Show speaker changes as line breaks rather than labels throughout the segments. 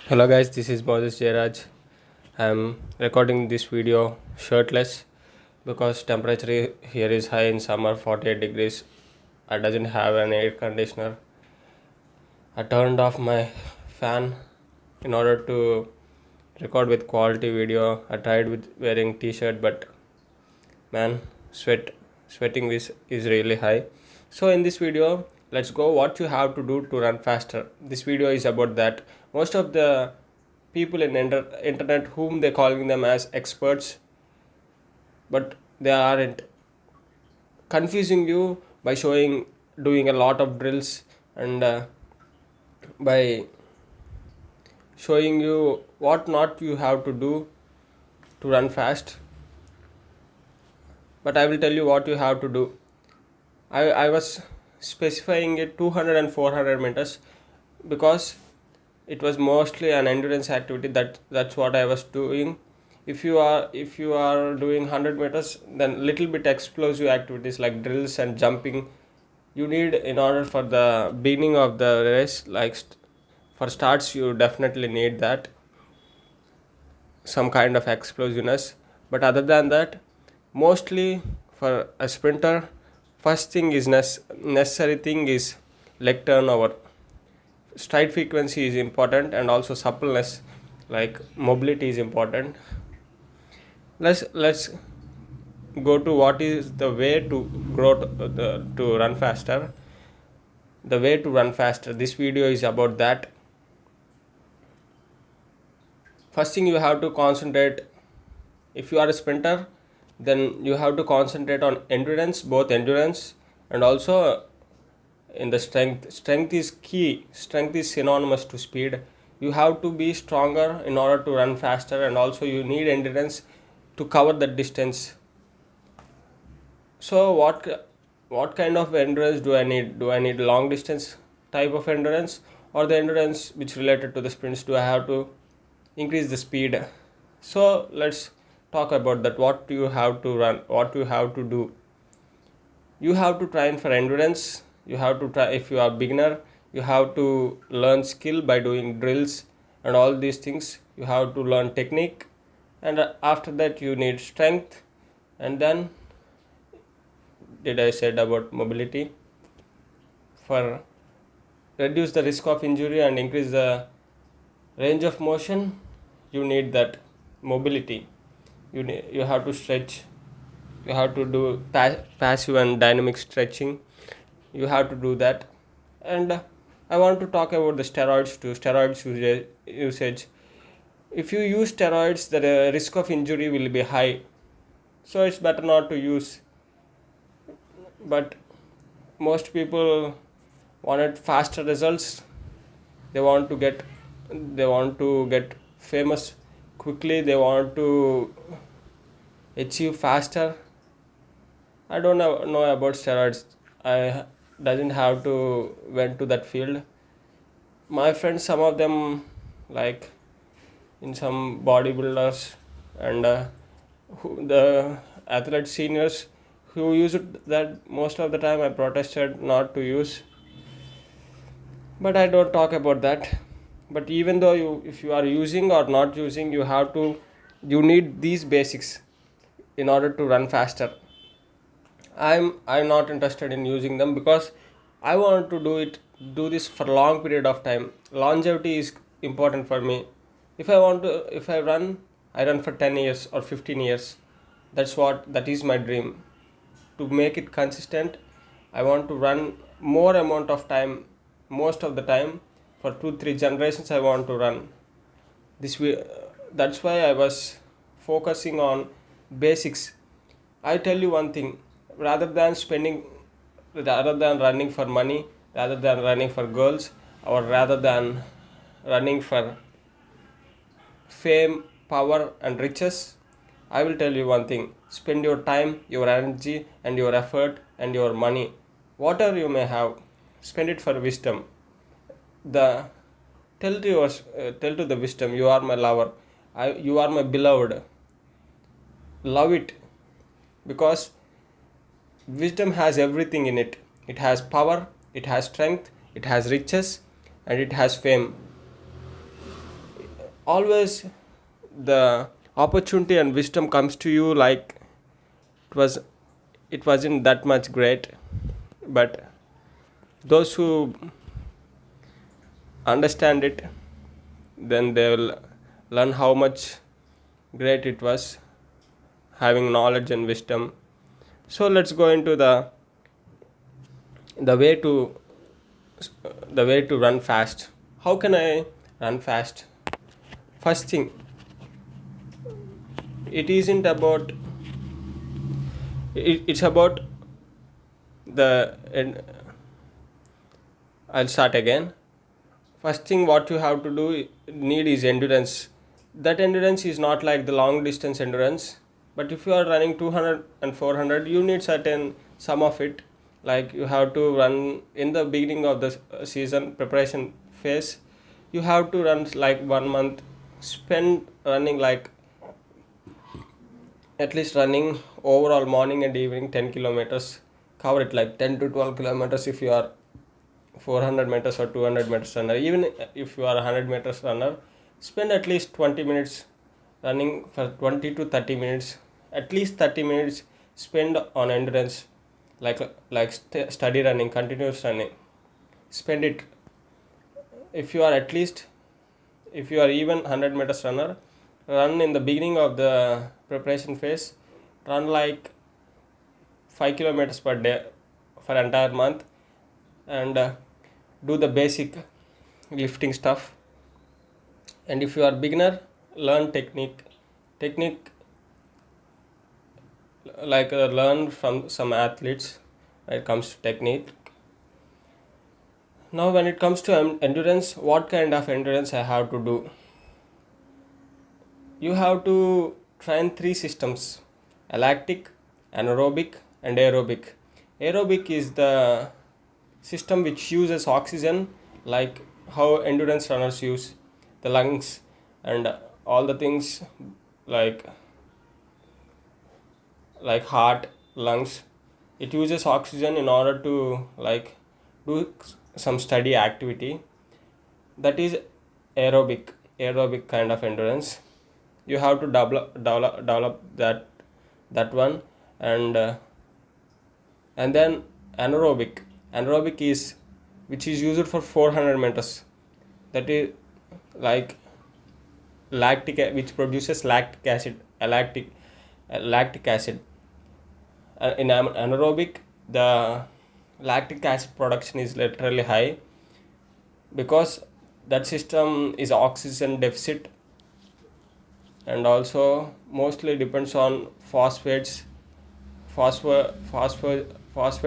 Hello guys, this is Moses Jairaj. I'm recording this video shirtless because temperature here is high in summer, 48 degrees. I doesn't have an air conditioner. I turned off my fan in order to record with quality video. I tried with wearing t-shirt, but man, sweating is really high. So in this video, let's go what you have to do to run faster. This video is about that. Most of the people in internet whom they calling them as experts, but they aren't, confusing you by showing doing a lot of drills and by showing you what not you have to do to run fast. But I will tell you what you have to do. I was specifying it 200 and 400 meters because it was mostly an endurance activity. That's what I was doing. If you are doing 100 meters, then little bit explosive activities like drills and jumping you need in order for the beginning of the race, like for starts you definitely need that some kind of explosiveness. But other than that, mostly for a sprinter, first thing is necessary thing is leg turnover. Stride frequency is important and also suppleness, like mobility is important. Let's go to what is the way to grow to run faster. The way to run faster, this video is about that. First thing, you have to concentrate. If you are a sprinter, then you have to concentrate on endurance, both endurance and also in the strength is key. Strength is synonymous to speed. You have to be stronger in order to run faster, and also you need endurance to cover that distance. So what kind of endurance do I need? Do I need long distance type of endurance, or the endurance which related to the sprints? Do I have to increase the speed? So let's talk about that. What do you have to run? What you have to do? You have to train for endurance. You have to try. If you are beginner, you have to learn skill by doing drills and all these things. You have to learn technique, and after that you need strength. And then did I said about mobility. For reduce the risk of injury and increase the range of motion, you need that mobility. You have to stretch. You have to do passive and dynamic stretching. You have to do that. And I want to talk about the steroids too. Steroids usage. If you use steroids, the risk of injury will be high, so it's better not to use. But most people wanted faster results. They want to get famous quickly. They want to achieve faster. I don't know about steroids. I doesn't have to went to that field. My friends, some of them, like in some bodybuilders and the athlete seniors who use it, that most of the time I protested not to use. But I don't talk about that. But even though if you are using or not using, you need these basics in order to run faster. I'm not interested in using them because I want to do this for long period of time. Longevity is important for me. If I run for 10 years or 15 years. That is my dream. To make it consistent, I want to run more amount of time, most of the time, for 2 3 generations I want to run. This way, that's why I was focusing on basics. I tell you one thing, rather than spending, rather than running for money, rather than running for girls, or rather than running for fame, power, and riches, I will tell you one thing: spend your time, your energy, and your effort, and your money, whatever you may have, spend it for wisdom. The tell to the wisdom, you are my lover, you are my beloved. Love it, because wisdom has everything in it. It has power, it has strength, it has riches, and it has fame. always the opportunity and wisdom comes to you like it was it wasn't that much great, but those who understand it, then they will learn how much great it was having knowledge and wisdom. So let's go into the way to the way to run fast. How can I run fast? First thing, it isn't about it's about the and I'll start again. First thing what you have to do need is endurance. That endurance is not like the long distance endurance, but if you are running 200 and 400, you need certain some of it. Like you have to run in the beginning of the season preparation phase, you have to run like 1 month, spend running like at least running overall morning and evening 10 kilometers, cover it like 10 to 12 kilometers if you are 400 meters or 200 meters runner. Even if you are 100 meters runner, spend at least 20 minutes running, for 20 to 30 minutes, at least 30 minutes spend on endurance, study running, continuous running. Spend it. If you are at least, if you are even 100 meters runner, run in the beginning of the preparation phase, run like 5 kilometers per day for entire month, and do the basic lifting stuff. And if you are beginner, learn technique learn from some athletes when it comes to technique. Now when it comes to endurance, what kind of endurance I have to do? You have to train three systems: lactic, anaerobic, and aerobic. Aerobic is the system which uses oxygen, like how endurance runners use the lungs and all the things, like heart, lungs. It uses oxygen in order to like do some steady activity. That is aerobic kind of endurance. You have to develop that one. And then anaerobic is which is used for 400 meters. That is like which produces lactic acid. In anaerobic, the lactic acid production is literally high because that system is oxygen deficit, and also mostly depends on phosphate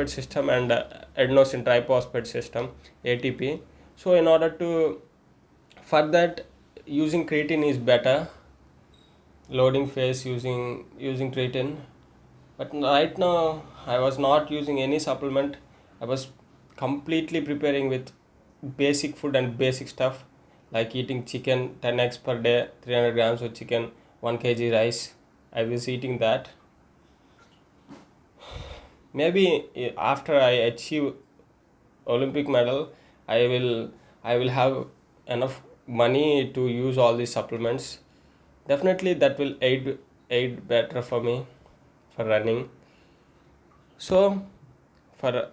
system and adenosine triphosphate system, ATP. So in order to, for that, using creatine is better. Loading phase, using creatine. But right now I was not using any supplement. I was completely preparing with basic food and basic stuff, like eating chicken 10 eggs per day, 300 grams of chicken, 1 kg rice. I was eating that. Maybe after I achieve Olympic medal, I will have enough money to use all these supplements. Definitely that will aid better for me for running. So for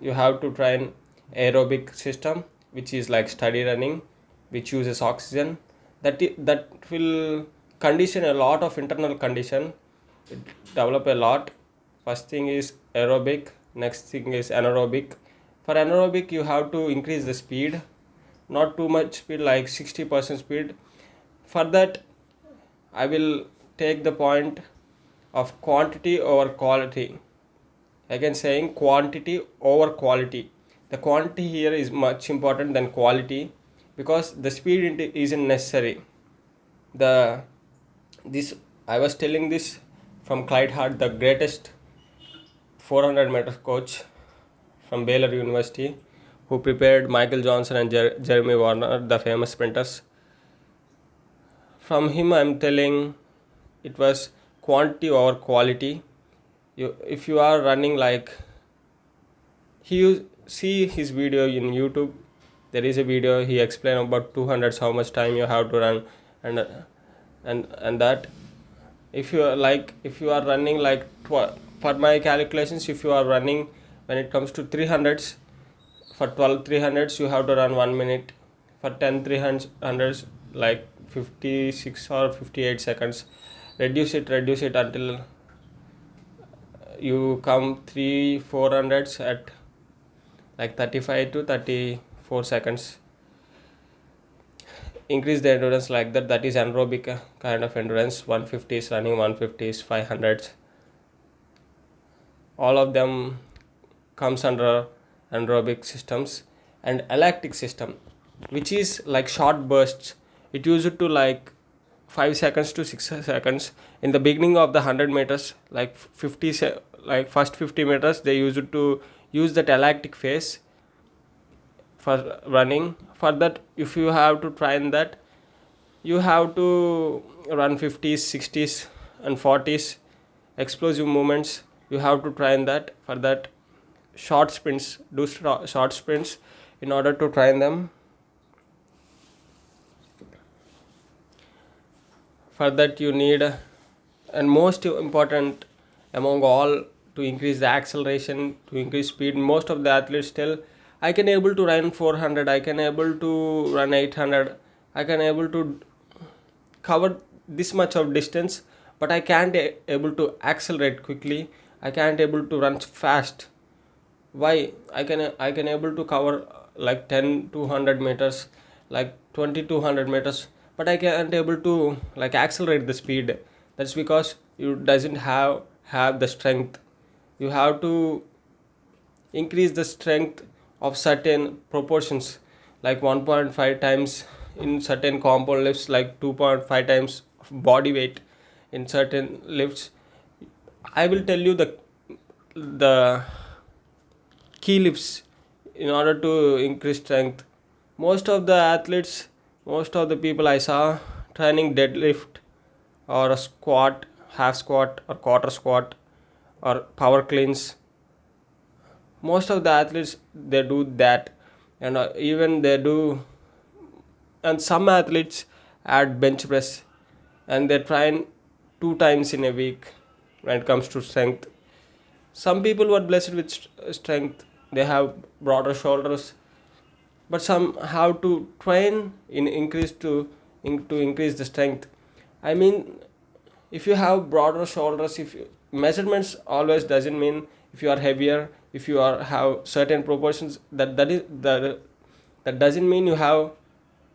you have to train aerobic system, which is like steady running, which uses oxygen. That will condition a lot of internal condition. It develop a lot. First thing is aerobic, next thing is anaerobic. For anaerobic, you have to increase the speed, not too much speed, like 60% speed. For that, I will take the point of quantity over quality. Again saying quantity over quality. The quantity here is much important than quality, because the speed isn't necessary. This I was telling this from Clyde Hart, the greatest 400 meters coach from Baylor University, who prepared Michael Johnson and Jeremy Warner, the famous sprinters. From him, I'm telling it was quantity over quality. If you are running like see his video in YouTube, there is a video he explained about 200s how much time you have to run, and and that if you are running like for my calculations, if you are running when it comes to 300s, for 12 300s you have to run 1 minute. For 10 300s, like 56 or 58 seconds. Reduce it until you come 3 400s at like 35 to 34 seconds. Increase the endurance like that. That is anaerobic kind of endurance. 150 is running, 150 is 500s. All of them comes under anaerobic systems. And lactic system, which is like short bursts. It used to like 5 seconds to 6 seconds in the beginning of the 100 meters, like 50 like first 50 meters they used to use that lactic phase for running. For that, if you have to train that, you have to run 50s 60s and 40s explosive movements. You have to train that. For that, short sprints, do short sprints in order to train them. For that you need, and most important among all, to increase the acceleration, to increase speed. Most of the athletes tell, I can able to run 400, I can able to run 800, I can able to cover this much of distance, but I can't able to accelerate quickly, I can't able to run fast. Why? I can able to cover like 10 200 meters, like 20 200 meters, but I can't able to like accelerate the speed. That's because you doesn't have the strength. You have to increase the strength of certain proportions, like 1.5 times in certain compound lifts, like 2.5 times of body weight in certain lifts. I will tell you the key lifts in order to increase strength. Most of the athletes, most of the people I saw training deadlift or a squat, half squat or quarter squat or power cleans. Most of the athletes they do that, and even they do, and some athletes add bench press, and they train 2 times in a week when it comes to strength. Some people were blessed with strength, they have broader shoulders, but some have to train in increase to increase the strength. I mean, if you have broader shoulders, if you, measurements always doesn't mean if you are heavier, if you are have certain proportions, that doesn't mean you have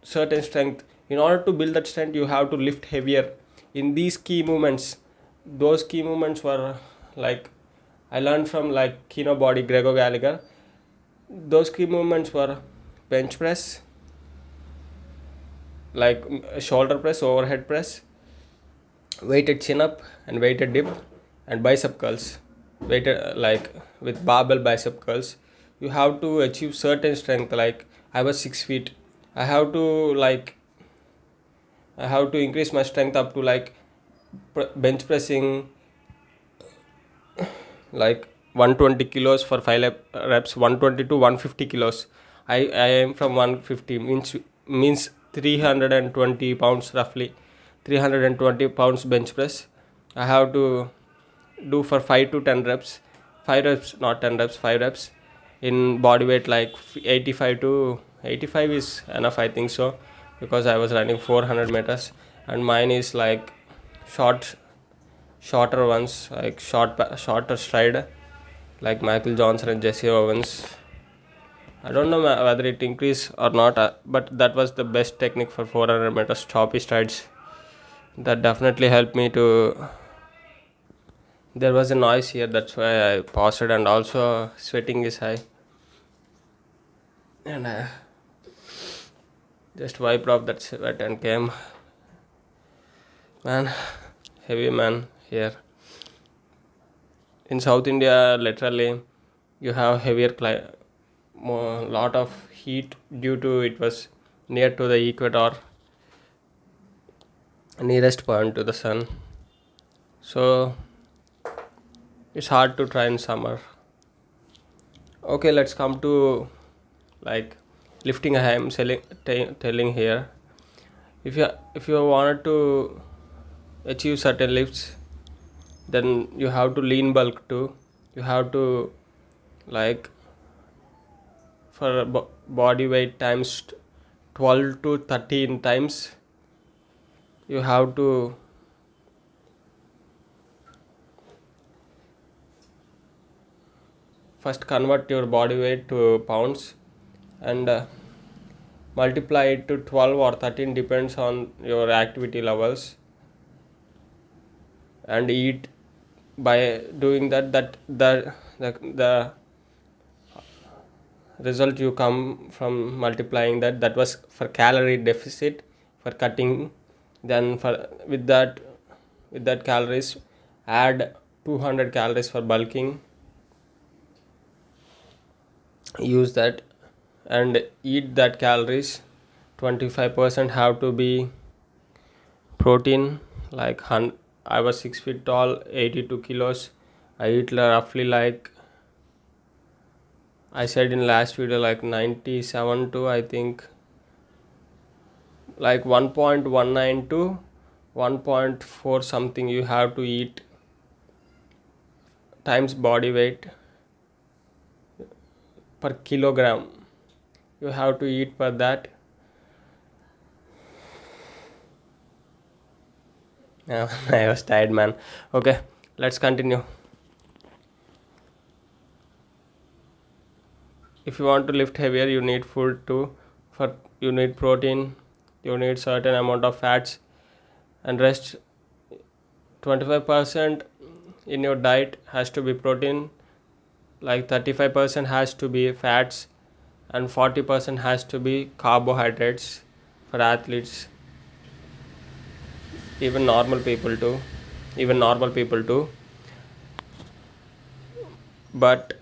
certain strength. In order to build that strength, you have to lift heavier in these key movements. Those key movements were like I learned from like Kino Body, Gregor Gallagher. Those key movements were bench press, like shoulder press, overhead press, weighted chin up and weighted dip, and bicep curls. Weighted like with barbell bicep curls. You have to achieve certain strength. Like I was 6 feet, I have to like I have to increase my strength up to like bench pressing like 120 kilos for 5 reps, 120 to 150 kilos. I am from 150, means 320 pounds roughly. 320 pounds bench press I have to do for 5 to 10 reps. 5 reps, not 10 reps, 5 reps in body weight like 85 to 85 is enough, I think so, because I was running 400 meters, and mine is like shorter ones, like shorter stride, like Michael Johnson and Jesse Owens. I don't know whether it increased or not, but that was the best technique for 400 meters choppy strides. That definitely helped me to. There was a noise here, that's why I paused, and also sweating is high, and I just wiped off that sweat and came. Man, heavy man here. In South India, literally, you have heavier more lot of heat due to it was near to the equator, nearest point to the sun. So it's hard to try in summer. Okay, let's come to like lifting. I am telling here. If you wanted to achieve certain lifts, then you have to lean bulk too. You have to, like, for body weight times 12 to 13 times, you have to first convert your body weight to pounds, and multiply it to 12 or 13, depends on your activity levels, and eat. By doing that, the result you come from multiplying that was for calorie deficit, for cutting. Then for with that calories, add 200 calories for bulking, use that, and eat that calories. 25% have to be protein, like I was 6 feet tall, 82 kilos. I eat roughly, like I said in last video, like 97 to, I think, like 1.19 to 1.4 something you have to eat, times body weight per kilogram you have to eat per that. I was tired, man. Okay, let's continue. If you want to lift heavier, you need food too. For You need protein, you need certain amount of fats, and rest 25% in your diet has to be protein, like 35% has to be fats, and 40% has to be carbohydrates for athletes, even normal people too, even normal people too. But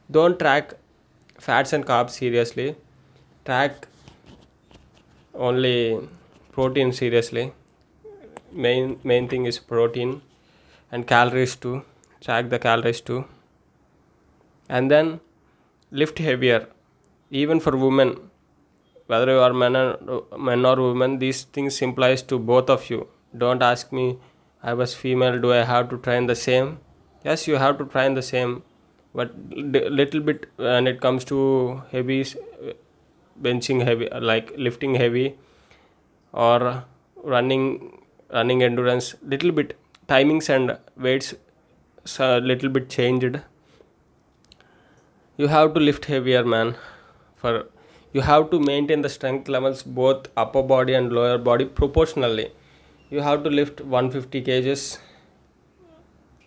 don't track fats and carbs seriously, track only protein seriously. Main thing is protein, and calories too, track the calories too. And then lift heavier, even for women, whether you are men or women. These things implies to both of you. Don't ask me, I was female, do I have to train the same? Yes, you have to train the same, but little bit when it comes to heavy, benching heavy, like lifting heavy, or running endurance, little bit timings and weights little bit changed. You have to lift heavier, man. For You have to maintain the strength levels, both upper body and lower body, proportionally. You have to lift 150 kgs,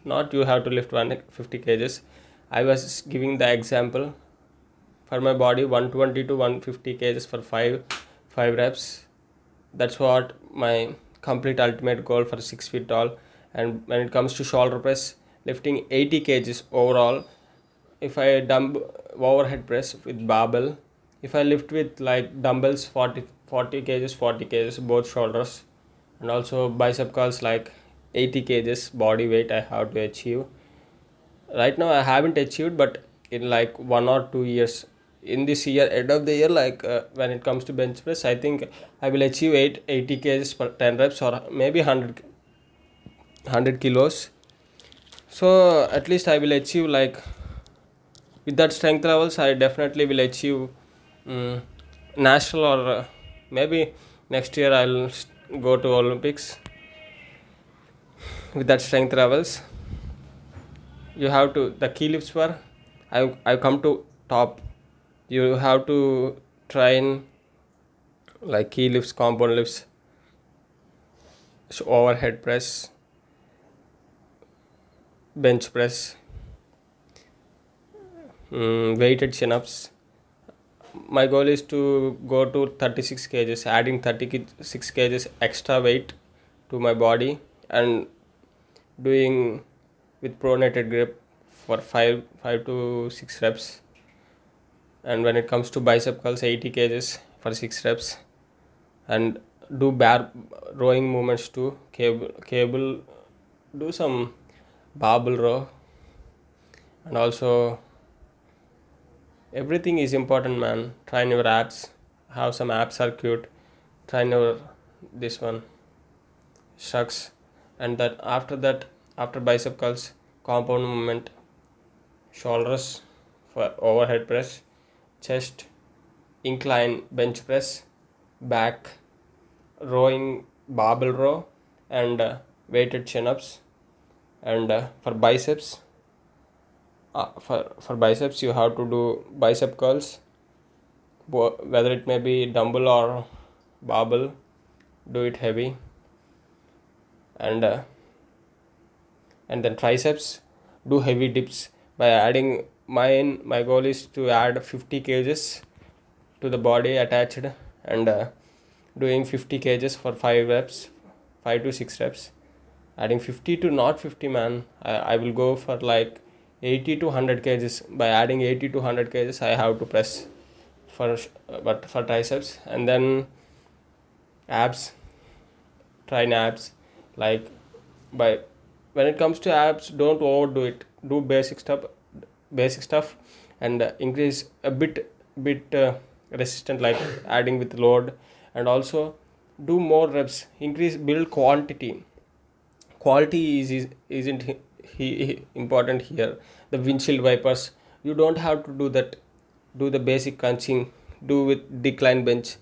not you have to lift 150 kgs. I was giving the example for my body, 120 to 150 kgs for 5 reps. That's what my complete ultimate goal for 6 feet tall. And when it comes to shoulder press, lifting 80 kgs overall. If I dump overhead press with barbell, if I lift with like dumbbells, 40 kgs, 40 kgs both shoulders, and also bicep curls, like 80 kgs body weight I have to achieve. Right now I haven't achieved, but in like 1 or 2 years, in this year, end of the year, like when it comes to bench press, I think I will achieve 80 kgs per 10 reps, or maybe 100 kilos. So at least I will achieve, like, with that strength levels, I definitely will achieve um, national, or maybe next year I'll go to Olympics with that strength levels. You have to, the key lifts were, I come to top. You have to train like key lifts, compound lifts, overhead press, bench press, weighted chin-ups. My goal is to go to 36 kgs, adding 36 kgs extra weight to my body, and doing with pronated grip for 5 to 6 reps. And when it comes to bicep curls, 80 kgs for 6 reps, and do bar rowing movements too, cable, do some barbell row. And also, everything is important, man. Train your abs, have some ab circuit, train your this one shucks. And that after bicep curls, compound movement, shoulders for overhead press, chest, incline bench press, back, rowing barbell row, and weighted chin ups. And for biceps you have to do bicep curls, whether it may be dumbbell or barbell. Do it heavy. And uh, and then triceps, do heavy dips by adding my goal is to add 50 kgs to the body attached, and doing 50 kgs for 5 reps, 5 to 6 reps, adding 50 to not 50, man. I will go for like 80 to 100 kgs. By adding 80 to 100 kgs I have to press but for triceps. And then abs, train abs, like by when it comes to abs, don't overdo it. Do basic stuff, and increase a bit resistant, like adding with load. And also do more reps, increase, build quantity. Quality isn't important here. The windshield wipers, you don't have to do that. Do the basic crunching, do with decline bench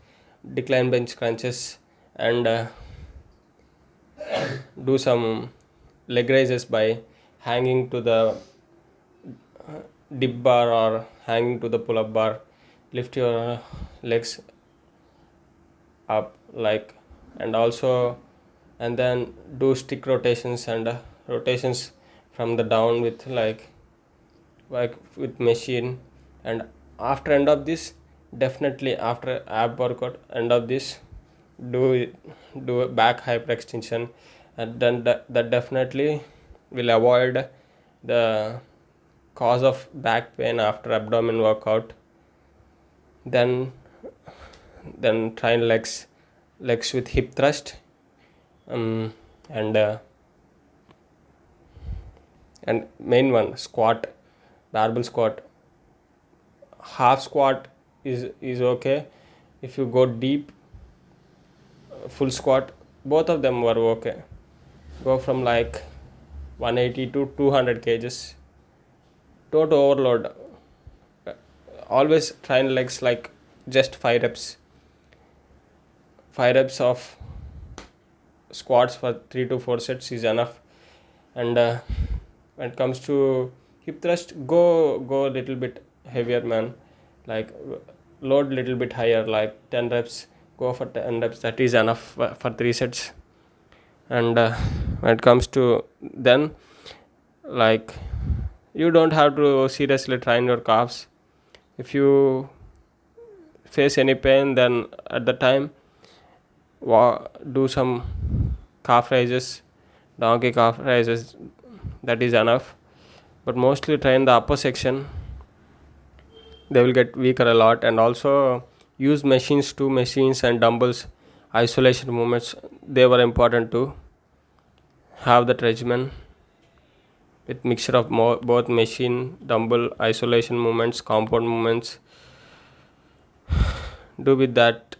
crunches, and do some leg raises by hanging to the dip bar or hanging to the pull up bar. Lift your legs up, like. And also, and then do stick rotations, and rotations from the down with like with machine. And after end of this, definitely after ab workout end of this, do it, do a back hyperextension. And then that definitely will avoid the cause of back pain after abdomen workout. Then then train legs with hip thrust, um, and main one, squat, barbell squat. Half squat is okay. If you go deep, full squat, both of them were okay. Go from like 180 to 200 kgs. Don't overload. Always train legs like just 5 reps of squats for 3 to 4 sets is enough. And when it comes to hip thrust, go a little bit heavier, man. Like load little bit higher, like 10 reps. Go for 10 reps, that is enough for 3 sets. And when it comes to then, like, you don't have to seriously train your calves. If you face any pain, then at the time do some calf raises, donkey calf raises, that is enough. But mostly train the upper section, they will get weaker a lot. And also use machines and dumbbells, isolation movements, they were important to have that regimen with mixture of both machine, dumbbell, isolation movements, compound movements. Do with that,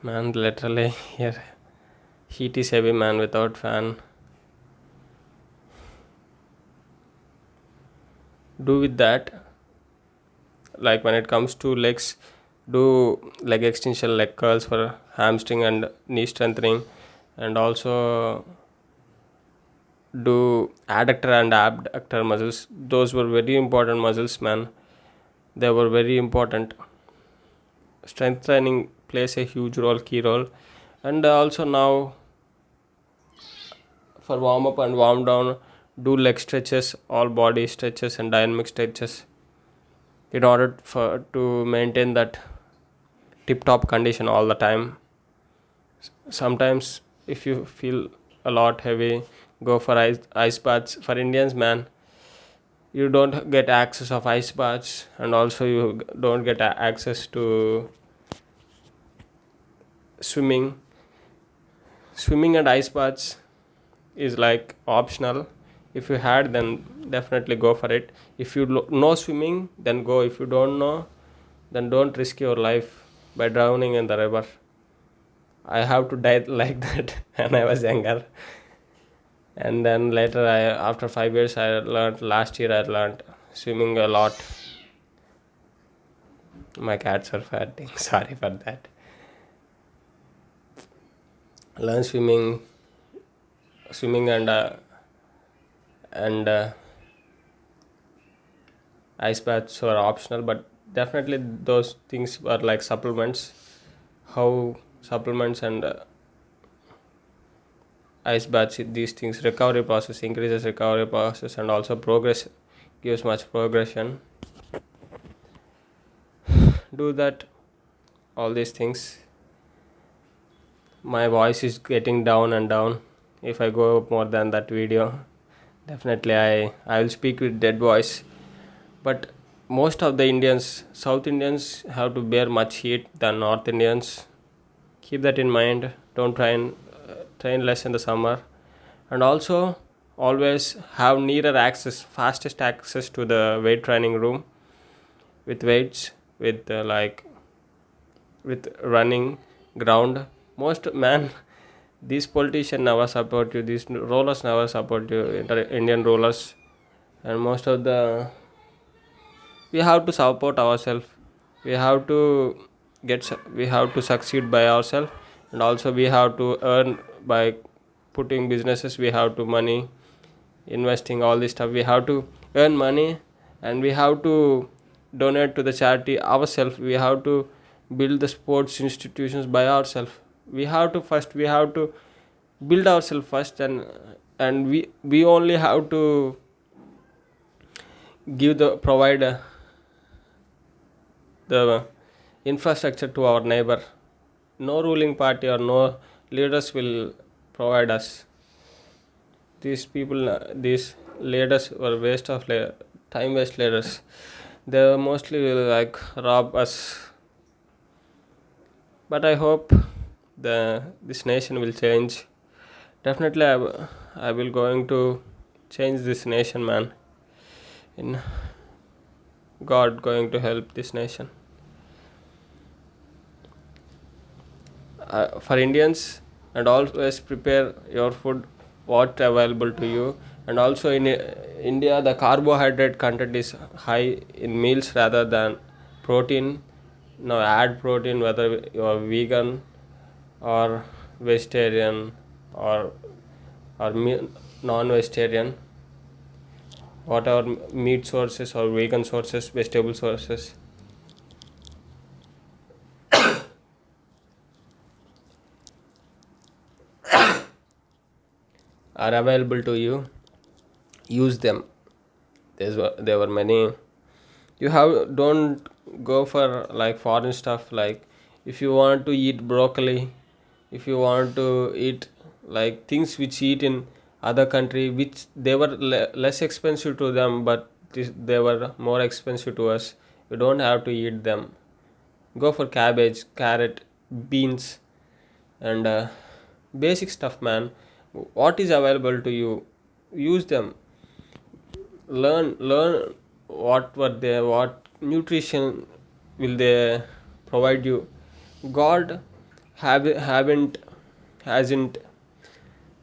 man. Literally here heat is heavy, man. Without fan, do with that. Like when it comes to legs, do leg extension, leg curls for hamstring and knee strengthening. And also do adductor and abductor muscles. Those were very important muscles, man. They were very important. Strength training plays a huge key role. And also now, for warm up and warm down, do leg stretches, all body stretches and dynamic stretches, in order for to maintain that tip top condition all the time. Sometimes if you feel a lot heavy, go for ice baths. For Indians, man, you don't get access of ice baths, and also you don't get access to swimming and ice baths is like optional. If you had, then definitely go for it. If you know swimming, then go. If you don't know, then don't risk your life. by drowning in the river. I have to die like that when I was younger. And then later, after 5 years, I learned. Last year, I learned swimming a lot. My cats are fighting. Sorry for that. Learn swimming and ice baths were optional, but definitely those things were like supplements. How supplements and ice baths, these things, recovery process increases recovery process, and also progress gives much progression. Do that, all these things. My voice is getting down and down. If I go more than that video, definitely I will speak with dead voice. But most of the Indians, South Indians, have to bear much heat than North Indians. Keep that in mind. Don't train less in the summer, and also always have nearer access, fastest access to the weight training room with weights, with with running ground. Most man, these politicians never support you. These rollers never support you. Indian rollers, and most of the, we have to support ourselves. We have to we have to succeed by ourselves, and also we have to earn by putting businesses. We have to money, investing, all this stuff. We have to earn money, and we have to donate to the charity ourselves. We have to build the sports institutions by ourselves. We have to build ourselves first, and we only have to give the provide the infrastructure to our neighbor. No ruling party or no leaders will provide us. These people, these leaders were waste of time waste leaders. They mostly will like rob us. But I hope this nation will change. Definitely, I will going to change this nation, man. In God going to help this nation. For Indians, and always prepare your food what available to you. And also in India, the carbohydrate content is high in meals rather than protein. Now add protein whether you are vegan or vegetarian, or non-vegetarian, whatever meat sources or vegan sources, vegetable sources are available to you, use them. There were many. You have, don't go for like foreign stuff. Like if you want to eat broccoli, if you want to eat like things which eat in other country, which they were less expensive to them, but they were more expensive to us, you don't have to eat them. Go for cabbage, carrot, beans, and basic stuff, man. What is available to you, use them. Learn what nutrition will they provide you. God haven't hasn't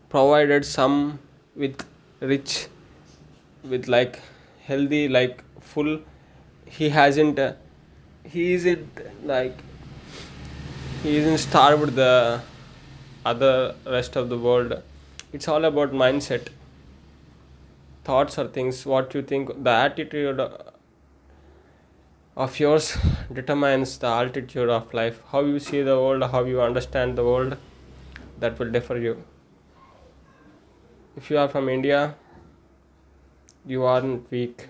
provided some with rich, with like healthy, like full. He hasn't he isn't like he isn't starved the other rest of the world. It's all about mindset, thoughts or things, what you think. The attitude of yours determines the altitude of life. How you see the world, how you understand the world, that will differ you. If you are from India, you aren't weak.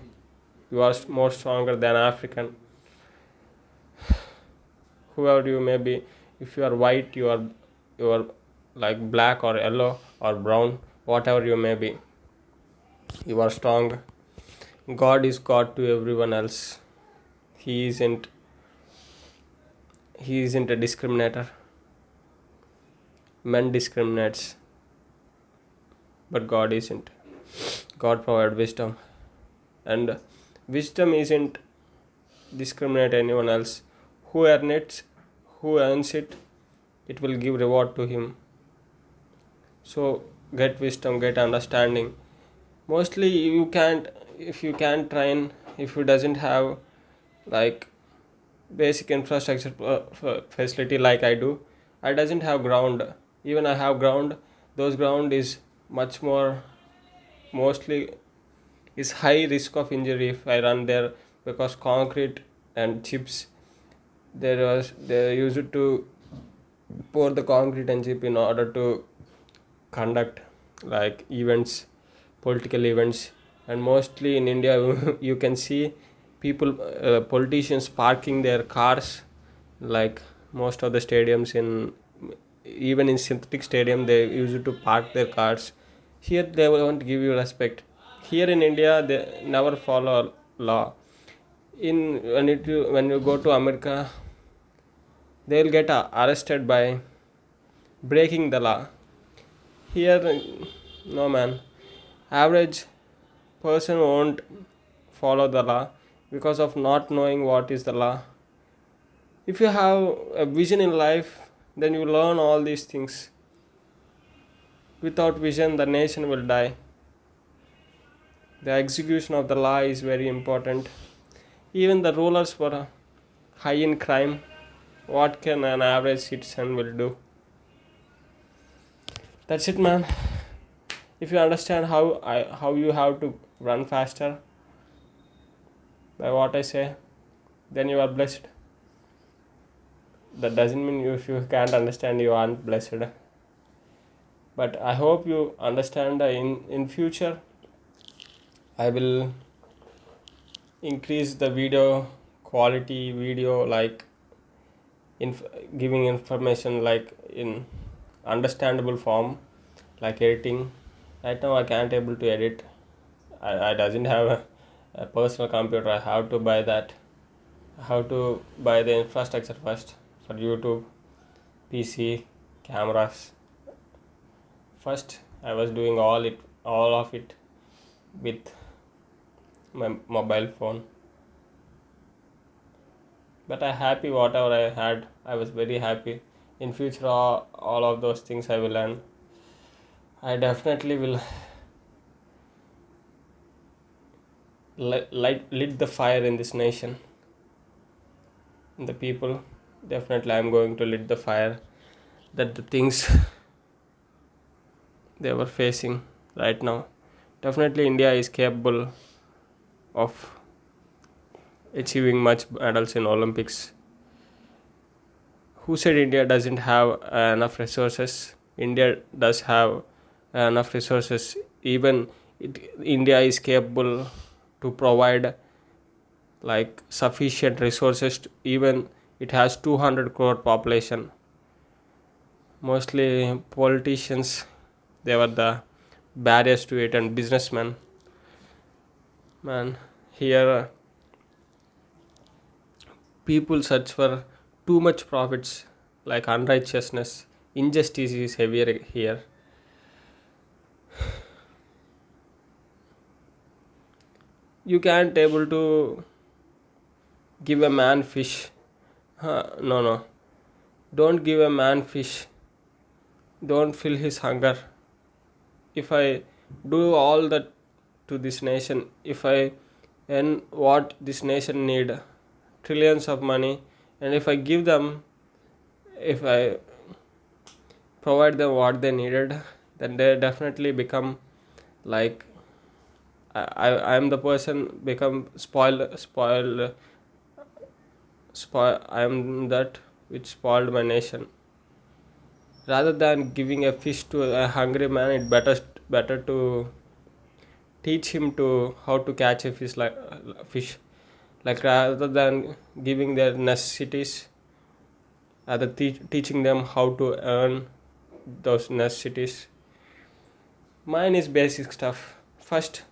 You are more stronger than African. Whoever you may be, if you are white, you are like black or yellow or brown, whatever you may be, you are strong. God is God to everyone else. He isn't he isn't a discriminator. Men discriminates, but God isn't. God provides wisdom, and wisdom isn't discriminate anyone else. Who earn it, who earns it, it will give reward to him. So get wisdom, get understanding. Mostly you can't, if you can't train, if you doesn't have like basic infrastructure facility like I do. I doesn't have ground. Even I have ground, those ground is much more, mostly is high risk of injury if I run there, because concrete and chips, they used to pour the concrete and chip in order to conduct like events, political events. And mostly in India you can see people, politicians parking their cars, like most of the stadiums in, even in synthetic stadium they used to park their cars. Here they won't give you respect. Here in India they never follow law. In when you go to America, they'll get arrested by breaking the law. Here, no man. Average person won't follow the law because of not knowing what is the law. If you have a vision in life, then you learn all these things. Without vision, the nation will die. The execution of the law is very important. Even the rulers were high in crime. What can an average citizen will do? That's it, man. If you understand how you have to run faster by what I say, then you are blessed. That doesn't mean if you can't understand you aren't blessed. But I hope you understand. In future I will increase the video quality, video like giving information like in understandable form, like editing. Right now I can't able to edit. I doesn't have a personal computer. I have to buy that. I have to buy the infrastructure first for YouTube, PC, cameras. First I was doing all of it with my mobile phone. But I happy whatever I had. I was very happy. In future all of those things I will learn. I definitely will lit the fire in this nation, in the people. Definitely I'm going to lit the fire, that the things they were facing right now. Definitely India is capable of achieving much medals in Olympics. Who said India doesn't have enough resources? India does have enough resources. Even India is capable to provide like sufficient resources even it has 200 crore population. Mostly politicians, they were the barriers to it, and businessmen. Man, here people search for too much profits, like unrighteousness, injustice is heavier here. You can't able to give a man fish. No, no, don't give a man fish, don't fill his hunger. If I do all that to this nation, if I and what this nation need, trillions of money, and if I give them, if I provide them what they needed, then they definitely become like I am the person become spoil I am that which spoiled my nation. Rather than giving a fish to a hungry man, it better to teach him to how to catch a fish, like rather than giving their necessities, rather teaching them how to earn those necessities. Mine is basic stuff. First,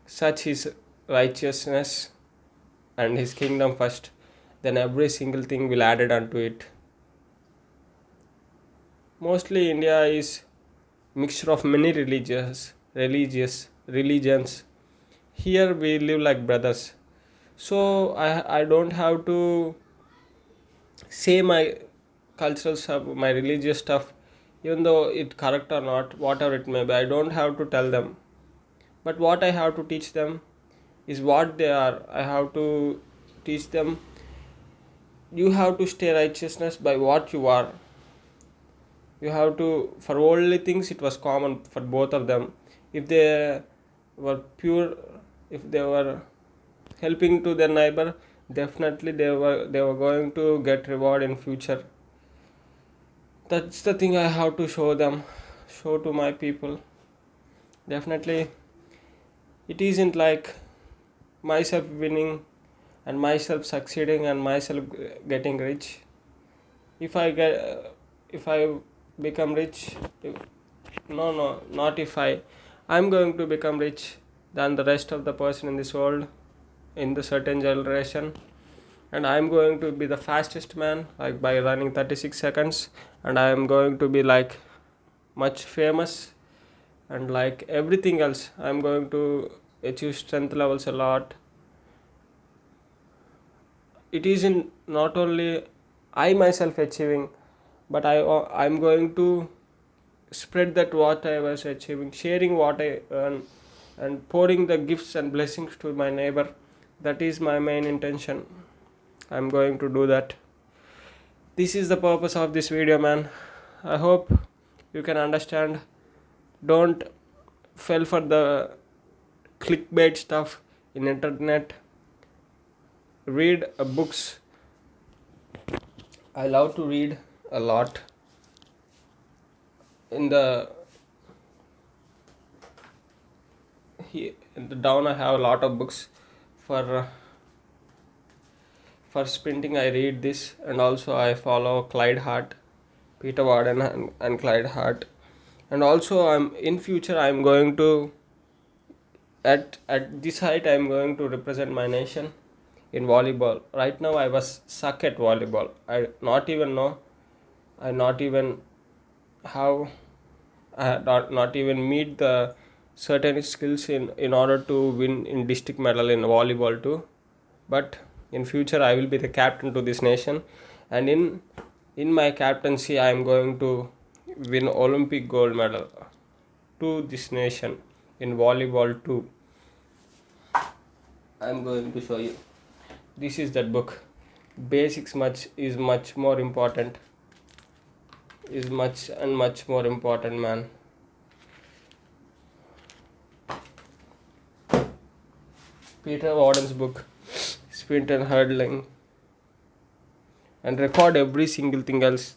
such his righteousness and his kingdom first, then every single thing will added unto it. Mostly India is mixture of many religions. Here we live like brothers. So I don't have to say my cultural stuff, my religious stuff, even though it correct or not, whatever it may be, I don't have to tell them. But what I have to teach them is what they are. I have to teach them, you have to stay righteousness by what you are. You have to, for worldly things it was common for both of them. If they were pure, if they were helping to their neighbor, definitely they were going to get reward in future. That's the thing I have to show them, show to my people. Definitely it isn't like myself winning and myself succeeding and myself getting rich. If I become rich, if, no, not if I'm going to become rich than the rest of the person in this world, in the certain generation, and I'm going to be the fastest man, like by running 36 seconds, and I am going to be like much famous, and like everything else I'm going to achieve strength levels a lot. It isn't not only I myself achieving, but I'm going to spread that what I was achieving, sharing what I earn, and pouring the gifts and blessings to my neighbor. That is my main intention. I'm going to do that. This is the purpose of this video, man. I hope you can understand. Don't fall for the clickbait stuff in internet. Read books. I love to read a lot. In the in the down I have a lot of books for sprinting. I read this, and also I follow Clyde Hart, Peter Warden, and Clyde Hart. And also in future I'm going to, at this height I'm going to represent my nation in volleyball. Right now I was suck at volleyball. I not even have not even meet the certain skills in order to win in district medal in volleyball too. But in future I will be the captain to this nation, and in my captaincy I am going to win Olympic gold medal to this nation in volleyball too. I am going to show you. This is that book. Basics much more important, is much and much more important, man. Peter Warden's book, sprint and hurdling, and record every single thing else.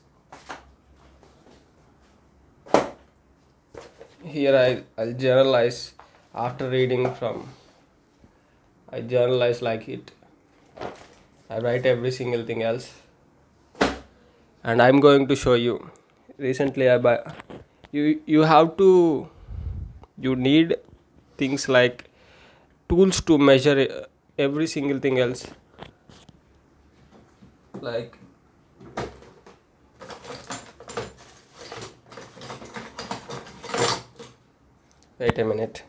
Here I'll journalize after reading from. I journalize like it. I write every single thing else, and I'm going to show you. Recently I buy. You have to. You need things like tools to measure every single thing else. Like wait a minute.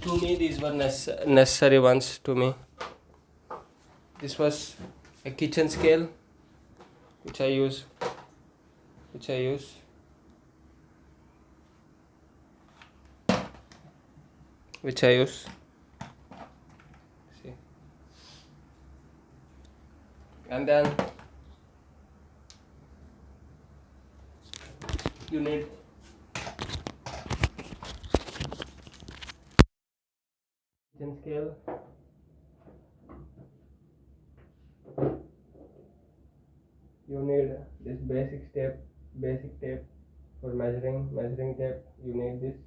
To me these were necessary ones to me. This was a kitchen scale which I use see. And then you need kitchen scale, need this basic tape for measuring tape. You need this.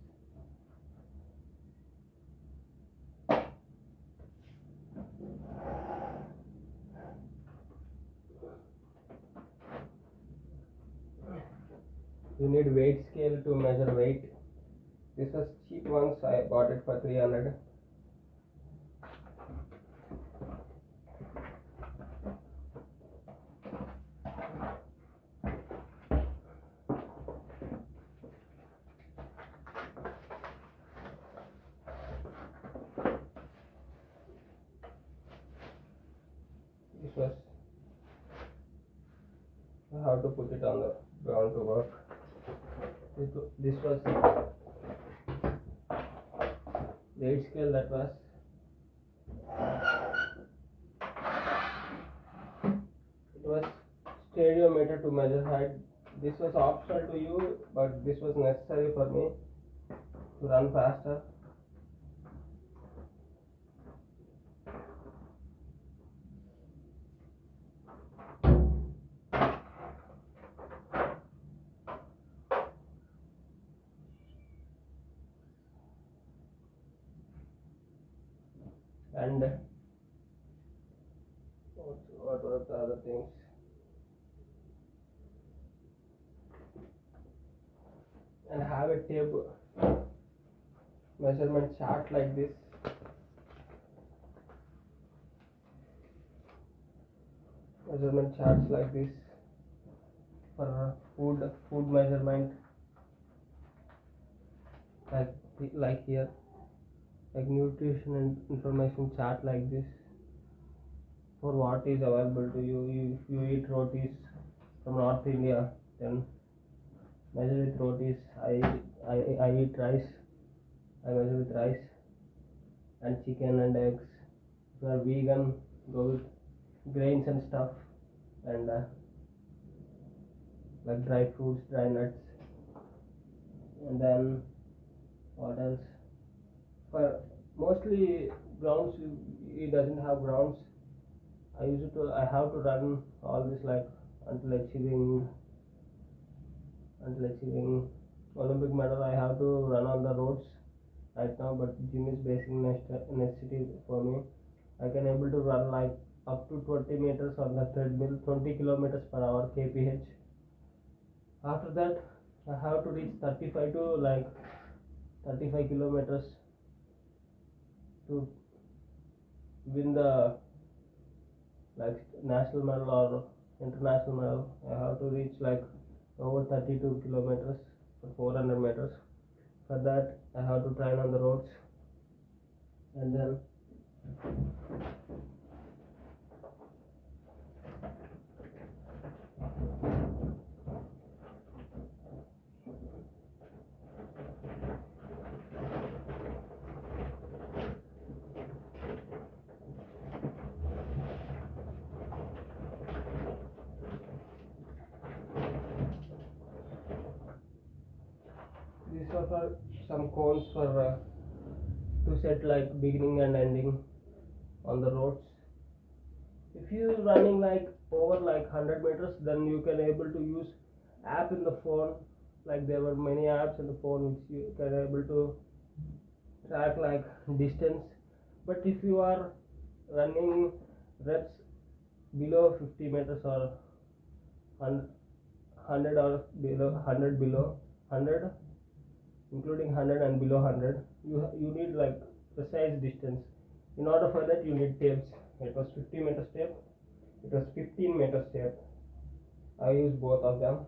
You need weight scale to measure weight. This was cheap once. I bought it for 300. This was how to put it on the ground to work. This was weight scale, that was it was stereometer to measure height. This was optional to you, but this was necessary for me to run faster. And what were the other things? And have a tape measurement chart like this. Measurement charts like this for food measurement, like here, like nutrition and information chart like this for what is available to you. If you eat rotis from North India, then measure with rotis. I eat rice. I measure with rice and chicken and eggs. If you are vegan, go with grains and stuff, and like dry fruits, dry nuts. And then what else? For mostly grounds, it doesn't have grounds. I have to run all this like until achieving Olympic medal. I have to run on the roads right now, but gym is basic necessity for me. I can able to run like up to 20 meters on the treadmill, 20 kilometers per hour kph. After that, I have to reach 35 kilometers to win the like national medal or international medal. I have to reach like over 32 kilometers for 400 meters. For that, I have to train on the roads, and then these are some cones for to set like beginning and ending on the roads. If you running like over like 100 meters, then you can able to use app in the phone. Like there were many apps in the phone which you can able to track like distance. But if you are running reps below 50 meters or 100 or below 100 including 100 and below 100, you need like precise distance. In order for that, you need tapes. It was 50 meters tape, it was 15 meters tape. I use both of them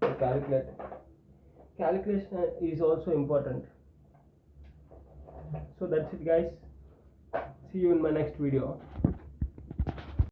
to calculate. Calculation is also important. So that's it, guys. See you in my next video.